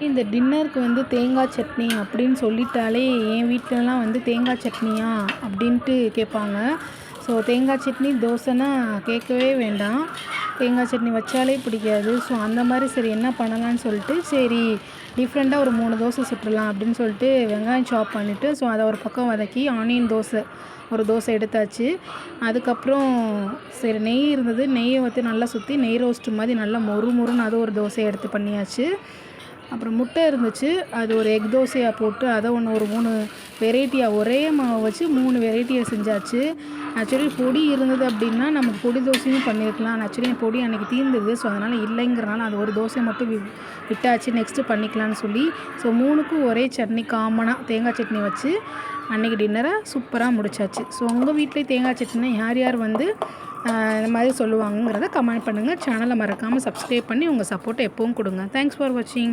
இந்த டின்னருக்கு வந்து தேங்காய் சட்னி அப்படின்னு சொல்லிட்டாலே என் வீட்டிலலாம் வந்து தேங்காய் சட்னியா அப்படின்ட்டு கேட்பாங்க. ஸோ தேங்காய் சட்னி தோசைன்னா கேட்கவே வேண்டாம். தேங்காய் சட்னி வச்சாலே பிடிக்காது. ஸோ அந்த மாதிரி சரி என்ன பண்ணலான்னு சொல்லிட்டு சரி டிஃப்ரெண்ட்டாக ஒரு 3 தோசை சுட்டுடலாம் அப்படின்னு சொல்லிட்டு வெங்காயம் சாப் பண்ணிவிட்டு ஸோ அதை ஒரு பக்கம் வதக்கி ஆனியன் தோசை ஒரு தோசை எடுத்தாச்சு. அதுக்கப்புறம் சரி நெய் இருந்தது, நெய்யை ஊற்றி நல்லா சுற்றி நெய் ரோஸ்ட்டு மாதிரி நல்லா மொறு மொறுன்னு அது ஒரு தோசையை எடுத்து பண்ணியாச்சு. அப்புறம் முட்டை இருந்துச்சு, அது ஒரு எக் தோசையாக போட்டு அதை ஒரு 3 வெரைட்டியாக ஒரே மாவை வச்சு 3 வெரைட்டியாக செஞ்சாச்சு. ஆக்சுவலி பொடி இருந்தது அப்படின்னா நம்ம பொடி தோசையும் பண்ணியிருக்கலாம். ஆக்சுவலி என் பொடி அன்றைக்கி தீர்ந்தது. ஸோ அதனால் இல்லைங்கிறனால அது ஒரு தோசையை மட்டும் விட்டாச்சு. நெக்ஸ்ட்டு பண்ணிக்கலான்னு சொல்லி ஸோ 3க்கும் ஒரே சட்னி காமனாக தேங்காய் சட்னி வச்சு அன்றைக்கி டின்னரை சூப்பராக முடிச்சாச்சு. ஸோ உங்கள் வீட்லேயும் தேங்காய் சட்னினா யார் யார் வந்து இந்த மாதிரி சொல்லுவாங்கங்கிறத கமெண்ட் பண்ணுங்கள். சேனலை மறக்காமல் சப்ஸ்கிரைப் பண்ணி உங்கள் சப்போர்ட்டை எப்பவும் கொடுங்க. தேங்க்ஸ் ஃபார் வாட்சிங்.